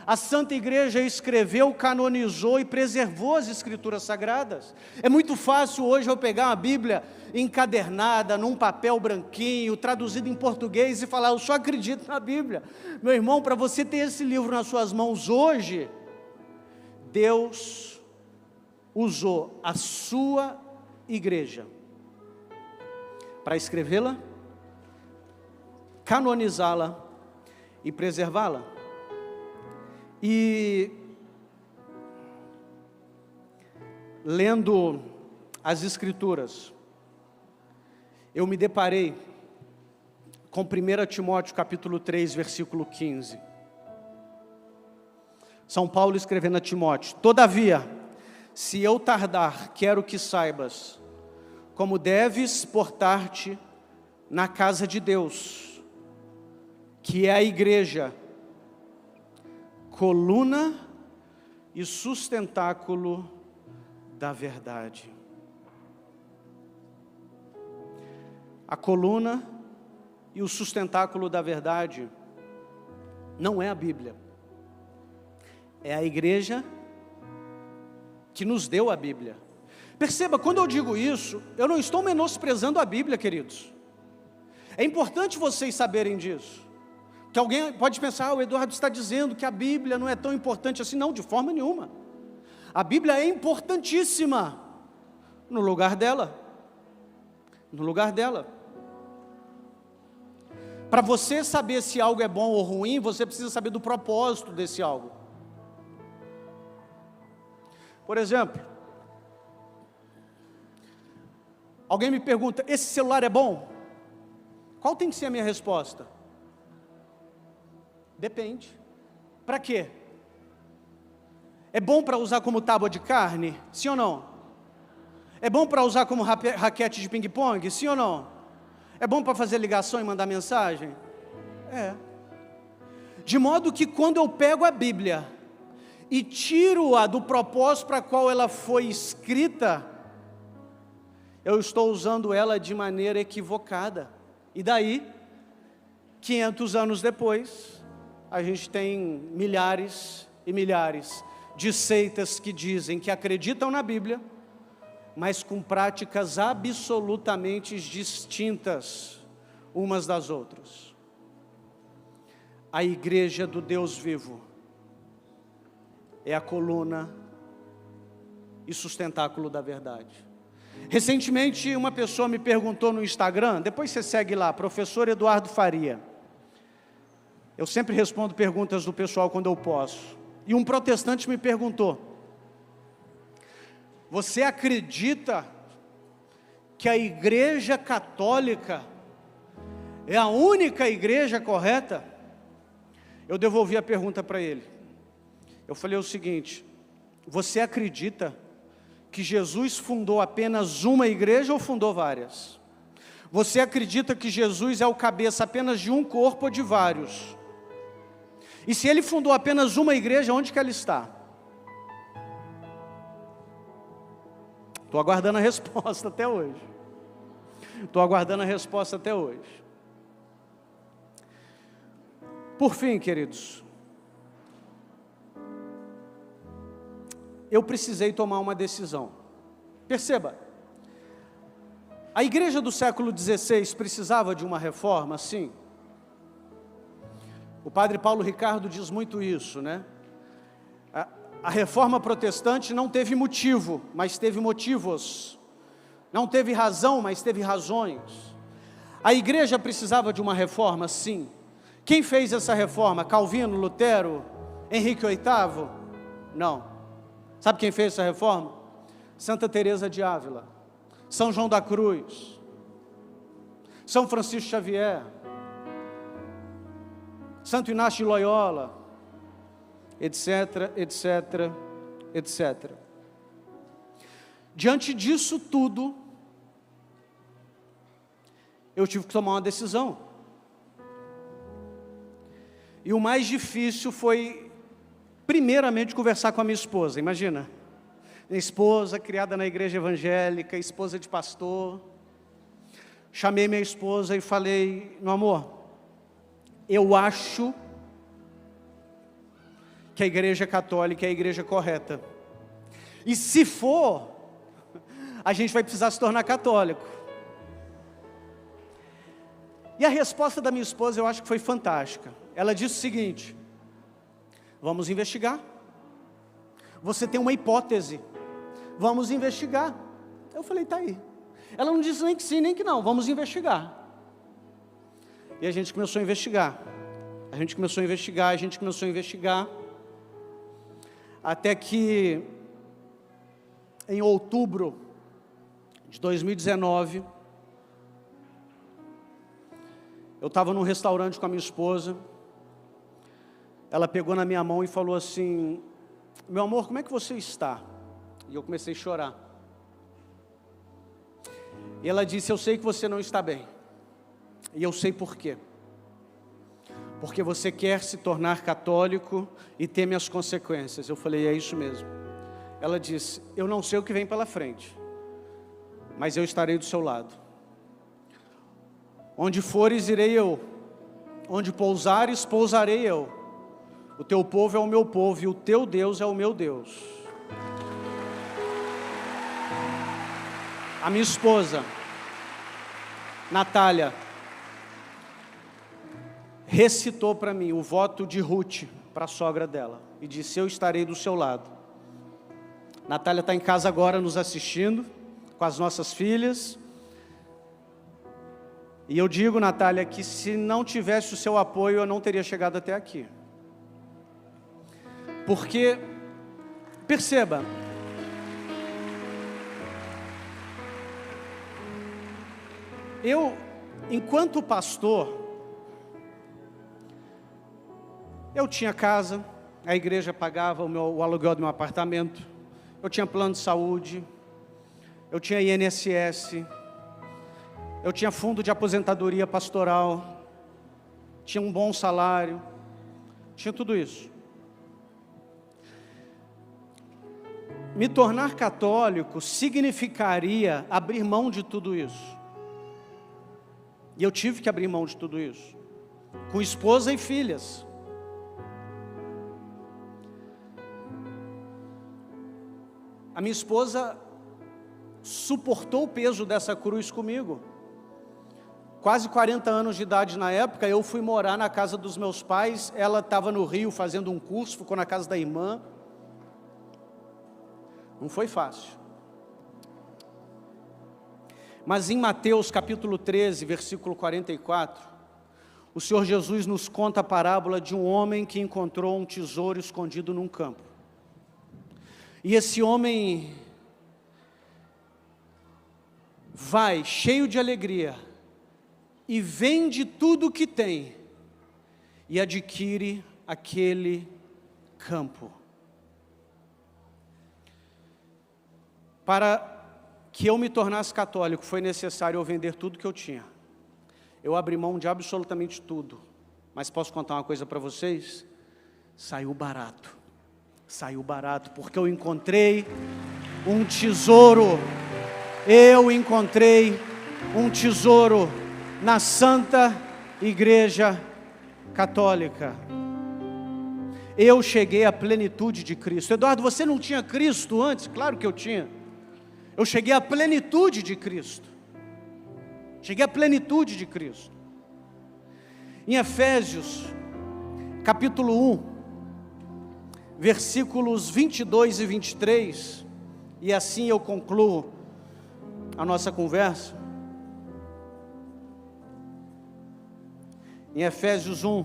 A Santa Igreja escreveu, canonizou e preservou as Escrituras Sagradas. É muito fácil hoje eu pegar uma Bíblia encadernada, num papel branquinho, traduzida em português e falar: eu só acredito na Bíblia. Meu irmão, para você ter esse livro nas suas mãos hoje, Deus usou a sua igreja para escrevê-la, canonizá-la e preservá-la. E lendo as Escrituras, eu me deparei com 1 Timóteo capítulo 3, versículo 15. São Paulo escrevendo a Timóteo: todavia, se eu tardar, quero que saibas como deves portar-te na casa de Deus, que é a igreja, coluna e sustentáculo da verdade. A coluna e o sustentáculo da verdade não é a Bíblia, é a igreja que nos deu a Bíblia. Perceba, quando eu digo isso, eu não estou menosprezando a Bíblia, queridos. É importante vocês saberem disso. Que alguém pode pensar: o Eduardo está dizendo que a Bíblia não é tão importante assim. Não, de forma nenhuma. A Bíblia é importantíssima no lugar dela. No lugar dela. Para você saber se algo é bom ou ruim, você precisa saber do propósito desse algo. Por exemplo, alguém me pergunta: esse celular é bom? Qual tem que ser a minha resposta? Depende. Para quê? É bom para usar como tábua de carne? Sim ou não? É bom para usar como raquete de ping-pong? Sim ou não? É bom para fazer ligação e mandar mensagem? É. De modo que quando eu pego a Bíblia e tiro-a do propósito para qual ela foi escrita, eu estou usando ela de maneira equivocada. E daí, 500 anos depois, a gente tem milhares e milhares de seitas que dizem que acreditam na Bíblia, mas com práticas absolutamente distintas umas das outras. A igreja do Deus vivo é a coluna e sustentáculo da verdade. Recentemente uma pessoa me perguntou no Instagram, depois você segue lá, professor Eduardo Faria. Eu sempre respondo perguntas do pessoal quando eu posso. E um protestante me perguntou: você acredita que a igreja católica é a única igreja correta? Eu devolvi a pergunta para ele. Eu falei o seguinte: você acredita que Jesus fundou apenas uma igreja ou fundou várias? Você acredita que Jesus é o cabeça apenas de um corpo ou de vários? E se ele fundou apenas uma igreja, onde que ela está? Estou aguardando a resposta até hoje. Por fim, queridos, eu precisei tomar uma decisão. Perceba, a igreja do século XVI precisava de uma reforma, sim. O padre Paulo Ricardo diz muito isso, né? A reforma protestante não teve motivo, mas teve motivos. Não teve razão, mas teve razões. A igreja precisava de uma reforma, sim. Quem fez essa reforma? Calvino, Lutero, Henrique VIII? Não. Sabe quem fez essa reforma? Santa Teresa de Ávila, São João da Cruz, São Francisco Xavier, Santo Inácio de Loyola, etc, etc, etc. Diante disso tudo, eu tive que tomar uma decisão. E o mais difícil foi, primeiramente, conversar com a minha esposa. Imagina, minha esposa, criada na igreja evangélica, esposa de pastor. Chamei minha esposa e falei: meu amor, eu acho que a igreja católica é a igreja correta. E se for, a gente vai precisar se tornar católico. E a resposta da minha esposa eu acho que foi fantástica. Ela disse o seguinte: vamos investigar. Você tem uma hipótese, vamos investigar. Eu falei: tá aí. Ela não disse nem que sim, nem que não, vamos investigar. E a gente começou a investigar. Até que, em outubro de 2019, eu estava num restaurante com a minha esposa. Ela pegou na minha mão e falou assim: meu amor, como é que você está? E eu comecei a chorar. E ela disse: eu sei que você não está bem. E eu sei por quê. Porque você quer se tornar católico e teme as consequências. Eu falei: é isso mesmo. Ela disse: eu não sei o que vem pela frente, mas eu estarei do seu lado. Onde fores, irei eu. Onde pousares, pousarei eu. O teu povo é o meu povo e o teu Deus é o meu Deus. A minha esposa, Natália, recitou para mim o voto de Ruth para a sogra dela e disse: eu estarei do seu lado. Natália está em casa agora nos assistindo com as nossas filhas. E eu digo, Natália, que se não tivesse o seu apoio, eu não teria chegado até aqui. Porque, perceba, eu, enquanto pastor, eu tinha casa, a igreja pagava o aluguel do meu apartamento, eu tinha plano de saúde, eu tinha INSS, eu tinha fundo de aposentadoria pastoral, tinha um bom salário, tinha tudo isso. Me tornar católico significaria abrir mão de tudo isso. E eu tive que abrir mão de tudo isso, com esposa e filhas. minha esposa suportou o peso dessa cruz comigo. Quase 40 anos de idade na época, eu fui morar na casa dos meus pais, ela estava no Rio fazendo um curso, ficou na casa da irmã. Não foi fácil. Mas em Mateus capítulo 13, versículo 44, o Senhor Jesus nos conta a parábola de um homem que encontrou um tesouro escondido num campo. E esse homem vai cheio de alegria e vende tudo o que tem e adquire aquele campo. Para que eu me tornasse católico, foi necessário eu vender tudo que eu tinha. Eu abri mão de absolutamente tudo. Mas posso contar uma coisa para vocês? Saiu barato. Saiu barato, porque eu encontrei um tesouro. Eu encontrei um tesouro na Santa Igreja Católica. Eu cheguei à plenitude de Cristo. Eduardo, você não tinha Cristo antes? Claro que eu tinha. Eu cheguei à plenitude de Cristo. Cheguei à plenitude de Cristo. Em Efésios, capítulo 1, versículos 22 e 23, e assim eu concluo a nossa conversa. Em Efésios 1,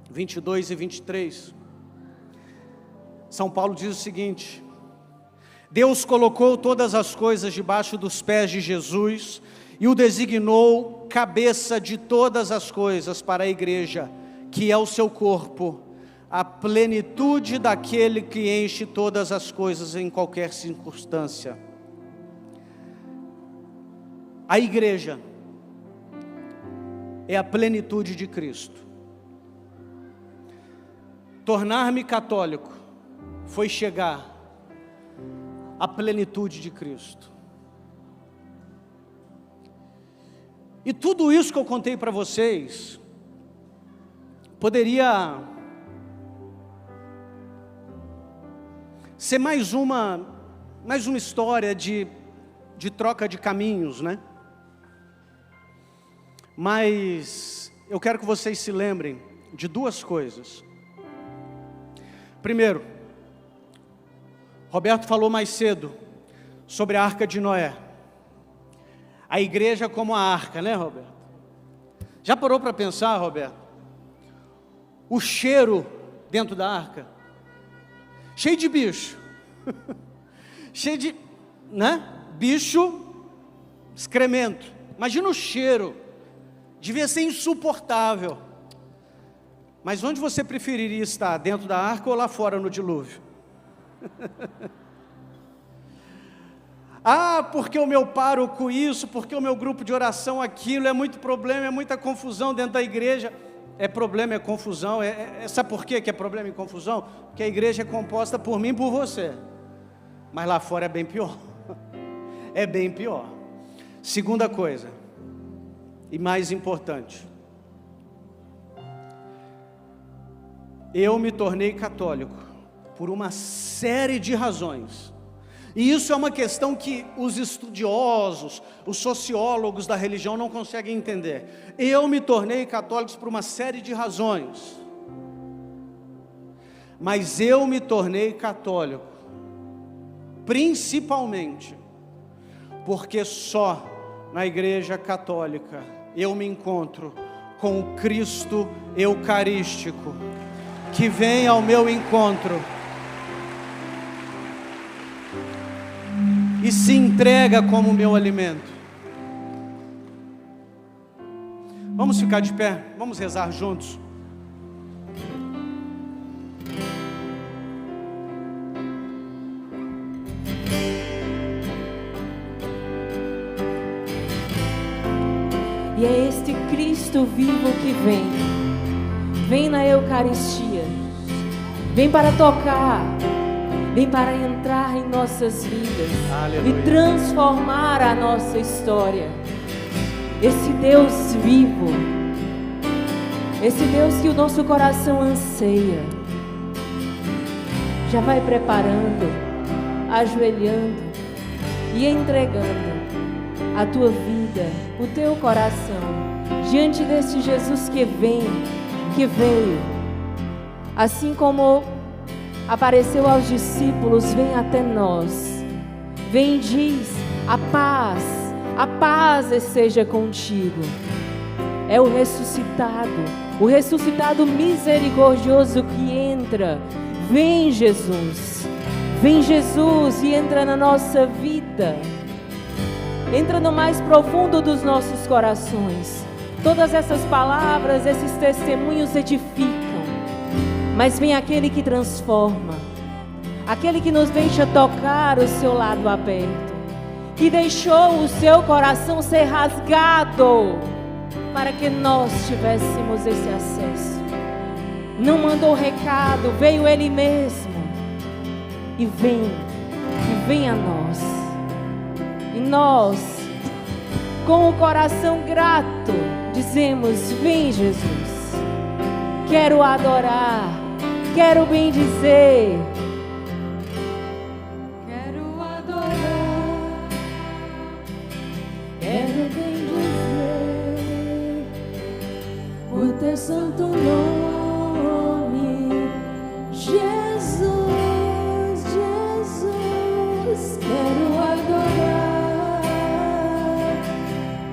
22 e 23, São Paulo diz o seguinte: Deus colocou todas as coisas debaixo dos pés de Jesus e o designou cabeça de todas as coisas para a igreja, que é o seu corpo, a plenitude daquele que enche todas as coisas em qualquer circunstância. A igreja é a plenitude de Cristo. Tornar-me católico foi chegar à plenitude de Cristo. E tudo isso que eu contei para vocês poderia ser mais uma história de troca de caminhos, né? Mas eu quero que vocês se lembrem de duas coisas. Primeiro, Roberto falou mais cedo sobre a Arca de Noé. A igreja como a arca, né, Roberto? Já parou para pensar, Roberto? O cheiro dentro da arca, cheio de bicho, cheio de, né? Bicho, excremento. Imagina o cheiro, devia ser insuportável. Mas onde você preferiria estar, dentro da arca ou lá fora no dilúvio? Ah, porque o meu pároco isso, porque o meu grupo de oração aquilo, é muito problema, é muita confusão dentro da igreja. É problema, é confusão, sabe por quê que é problema e confusão? Porque a igreja é composta por mim e por você. Mas lá fora é bem pior. É bem pior. Segunda coisa, e mais importante, eu me tornei católico por uma série de razões. E isso é uma questão que os estudiosos, os sociólogos da religião não conseguem entender. Eu me tornei católico por uma série de razões. Mas eu me tornei católico principalmente porque só na igreja católica eu me encontro com o Cristo eucarístico, que vem ao meu encontro e se entrega como meu alimento. Vamos ficar de pé, vamos rezar juntos. E é este Cristo vivo que vem na Eucaristia, vem para tocar, vem para entrar em nossas vidas. Aleluia. E transformar a nossa história. Esse Deus vivo, esse Deus que o nosso coração anseia, já vai preparando ajoelhando e entregando a tua vida, o teu coração, diante desse Jesus que veio, assim como apareceu aos discípulos, vem até nós, vem e diz: a paz seja contigo. É o ressuscitado misericordioso que entra. Vem Jesus e entra na nossa vida, entra no mais profundo dos nossos corações. Todas essas palavras, esses testemunhos edificam, mas vem aquele que transforma, aquele que nos deixa tocar o seu lado aberto, que deixou o seu coração ser rasgado para que nós tivéssemos esse acesso. Não mandou recado, veio Ele mesmo e vem a nós. E nós, com o coração grato, dizemos: vem Jesus, quero adorar, quero bendizer. Quero adorar, quero bendizer o teu santo nome, Jesus, Jesus. Quero adorar,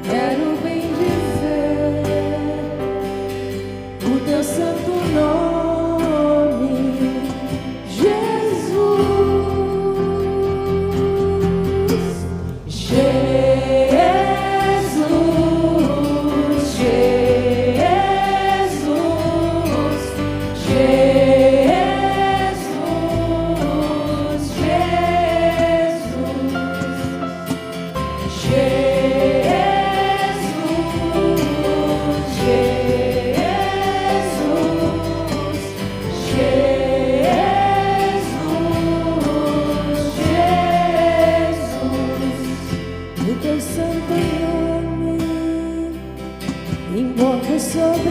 quero bendizer o teu santo nome, Jesus, Jesus, Jesus, o teu santo nome invoca sobre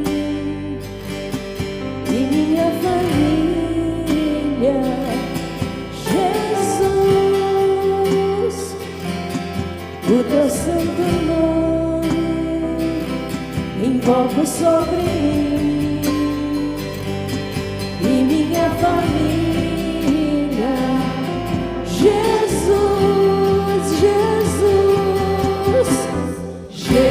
mim e minha família, Jesus, o teu santo nome invoca sobre mim e minha família, Jesus, Jesus, Jesus,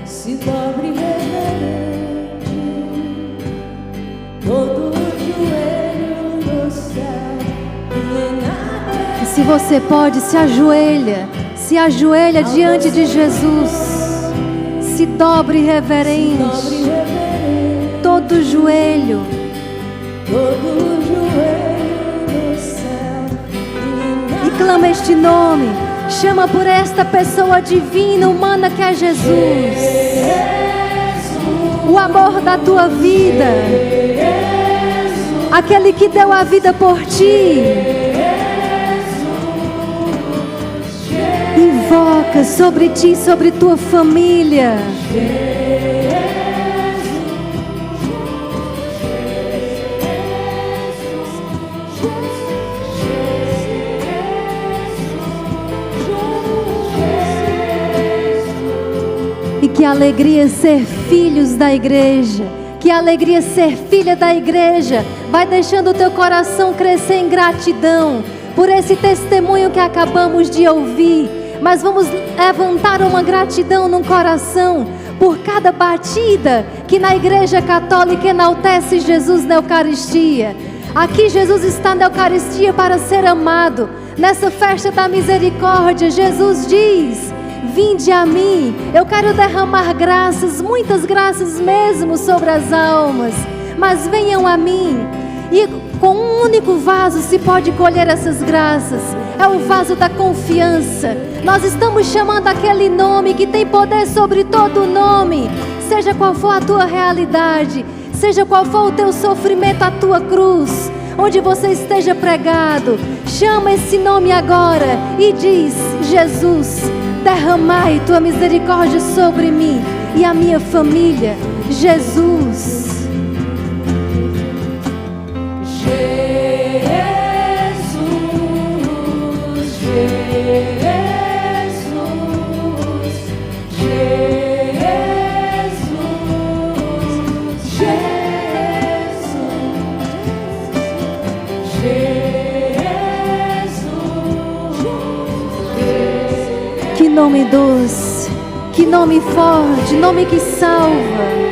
se dobre reverente todo joelho no céu e na terra. E se você pode, se ajoelha diante de Jesus, se dobre reverente, todo joelho no céu e clama este nome, chama por esta pessoa divina, humana que é Jesus, o amor da tua vida, aquele que deu a vida por ti. Invoca sobre ti, sobre tua família. E que alegria ser filhos da igreja, que alegria ser filha da igreja. Vai deixando o teu coração crescer em gratidão por esse testemunho que acabamos de ouvir. Mas vamos levantar uma gratidão no coração por cada batida que na igreja católica enaltece Jesus na Eucaristia. Aqui Jesus está na Eucaristia para ser amado. Nessa festa da misericórdia, Jesus diz: vinde a mim, eu quero derramar graças, muitas graças mesmo sobre as almas. mas venham a mim. E com um único vaso se pode colher essas graças. É o vaso da confiança. Nós estamos chamando aquele nome que tem poder sobre todo nome. Seja qual for a tua realidade, seja qual for o teu sofrimento, a tua cruz, onde você esteja pregado, chama esse nome agora e diz: Jesus, derramai tua misericórdia sobre mim e a minha família. Jesus. Que nome doce, que nome forte, nome que salva.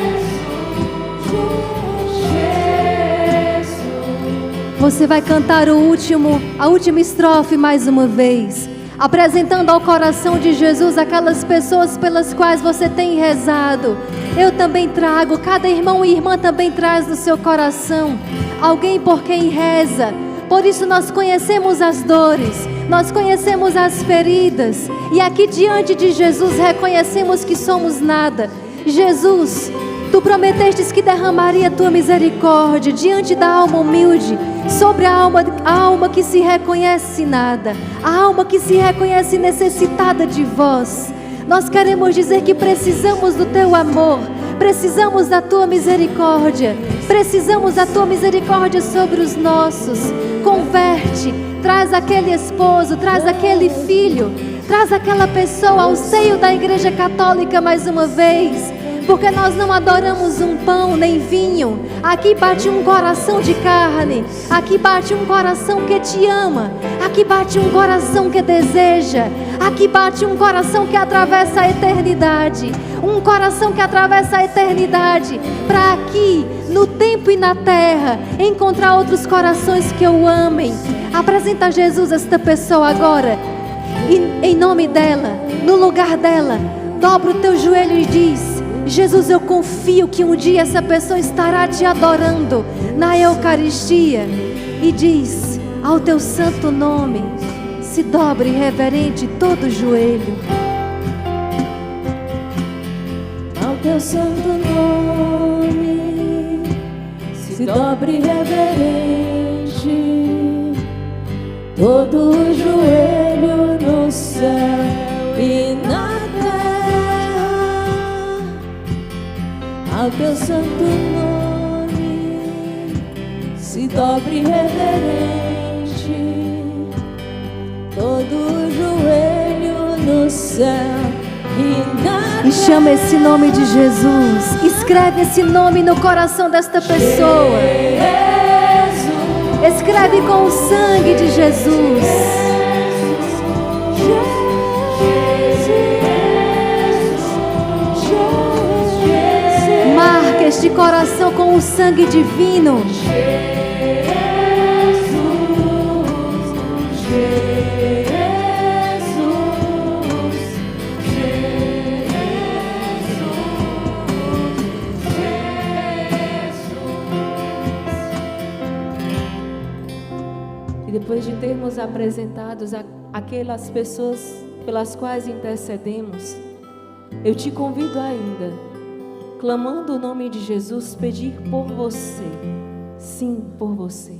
Você vai cantar a última estrofe mais uma vez, apresentando ao coração de Jesus aquelas pessoas pelas quais você tem rezado. Eu também trago, cada irmão e irmã também traz no seu coração alguém por quem reza. Por isso nós conhecemos as dores, nós conhecemos as feridas, e aqui diante de Jesus reconhecemos que somos nada. Jesus, Tu prometestes que derramaria a Tua misericórdia diante da alma humilde, sobre a alma que se reconhece nada, a alma que se reconhece necessitada de Vós. Nós queremos dizer que precisamos do Teu amor, precisamos da Tua misericórdia, precisamos da Tua misericórdia sobre os nossos. Converte, traz aquele esposo, traz aquele filho, traz aquela pessoa ao seio da Igreja Católica mais uma vez, porque nós não adoramos um pão nem vinho. Aqui bate um coração de carne, aqui bate um coração que te ama, aqui bate um coração que deseja, aqui bate um coração que atravessa a eternidade, um coração que atravessa a eternidade, para aqui, no tempo e na terra, encontrar outros corações que o amem. Apresenta a Jesus esta pessoa agora, e em nome dela, no lugar dela, dobra o teu joelho e diz: Jesus, eu confio que um dia essa pessoa estará te adorando na Eucaristia. E diz: ao teu santo nome se dobre reverente todo o joelho. Ao teu santo nome se dobre reverente todo o joelho no céu e na terra. Ao teu santo nome se dobre reverente todo o joelho no céu e na terra. E chama esse nome de Jesus, escreve esse nome no coração desta pessoa, escreve com o sangue de Jesus. Marca este coração com o sangue divino. E depois de termos apresentados aquelas pessoas pelas quais intercedemos, eu te convido ainda, clamando o nome de Jesus, pedir por você. Sim, por você.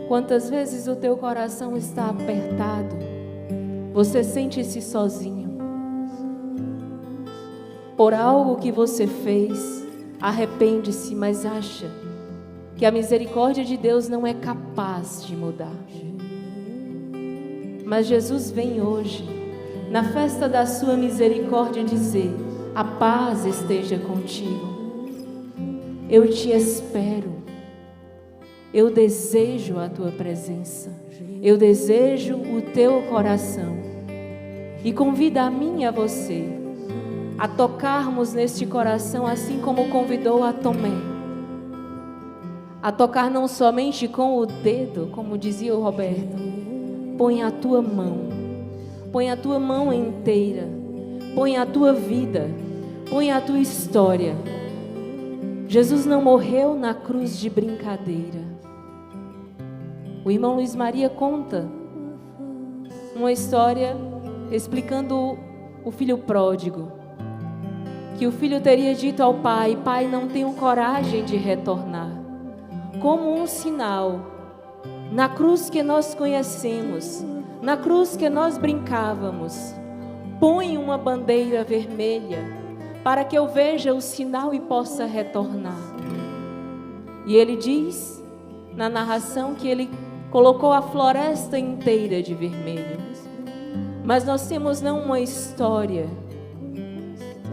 Quantas vezes o teu coração está apertado, você sente-se sozinho por algo que você fez, arrepende-se, mas acha que a misericórdia de Deus não é capaz de mudar. Mas Jesus vem hoje, na festa da sua misericórdia, dizer: a paz esteja contigo. Eu te espero. Eu desejo a tua presença. Eu desejo o teu coração. E convida a mim e a você a tocarmos neste coração, assim como convidou a Tomé. A tocar não somente com o dedo, como dizia o Roberto. Põe a tua mão. Põe a tua mão inteira. Põe a tua vida. Põe a tua história. Jesus não morreu na cruz de brincadeira. O irmão Luiz Maria conta uma história explicando o filho pródigo, que o filho teria dito ao pai: pai, não tenho coragem de retornar. Como um sinal, na cruz que nós conhecemos, na cruz que nós brincávamos, põe uma bandeira vermelha para que eu veja o sinal e possa retornar. E ele diz na narração que ele colocou a floresta inteira de vermelho. Mas nós temos não uma história,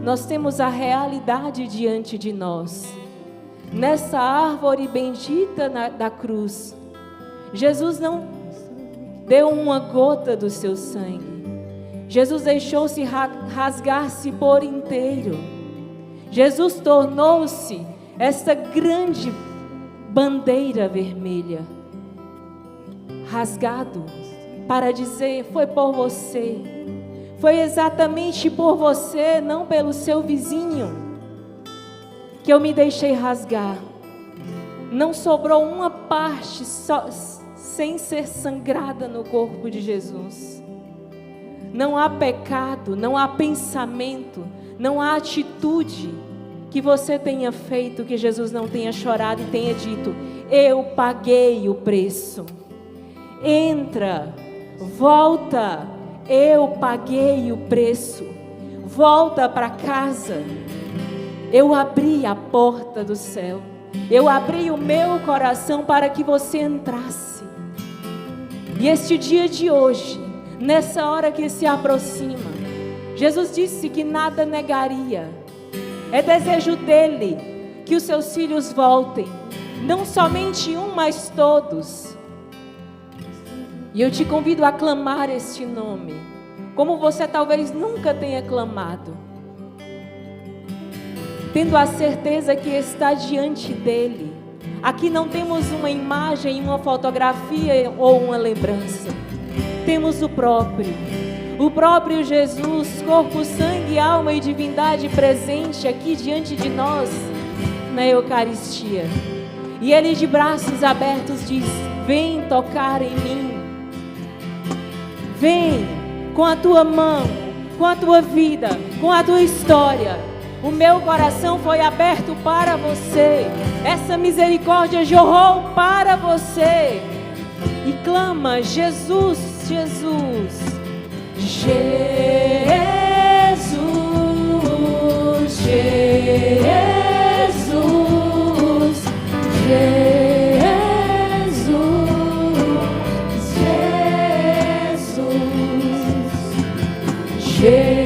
nós temos a realidade diante de nós. Nessa árvore bendita da cruz, Jesus não deu uma gota do seu sangue. Jesus deixou-se rasgar-se por inteiro. Jesus tornou-se esta grande bandeira vermelha, rasgado para dizer: foi por você, foi exatamente por você, não pelo seu vizinho, que eu me deixei rasgar. Não sobrou uma parte sem ser sangrada no corpo de Jesus. Não há pecado, não há pensamento, não há atitude que você tenha feito que Jesus não tenha chorado e tenha dito: eu paguei o preço. Entra, volta, eu paguei o preço. Volta para casa. Eu abri a porta do céu. Eu abri o meu coração para que você entrasse. E este dia de hoje, nessa hora que se aproxima, Jesus disse que nada negaria. É desejo dele que os seus filhos voltem, não somente um, mas todos. E eu te convido a clamar este nome, como você talvez nunca tenha clamado, tendo a certeza que está diante dele. Aqui não temos uma imagem, uma fotografia ou uma lembrança. Temos o próprio Jesus, corpo, sangue, alma e divindade presente aqui diante de nós na Eucaristia. E ele de braços abertos diz: vem tocar em mim. Vem com a tua mão, com a tua vida, com a tua história. O meu coração foi aberto para você. Essa misericórdia jorrou para você. E clama: Jesus, Jesus, Jesus, Jesus, Jesus, Jesus, Jesus.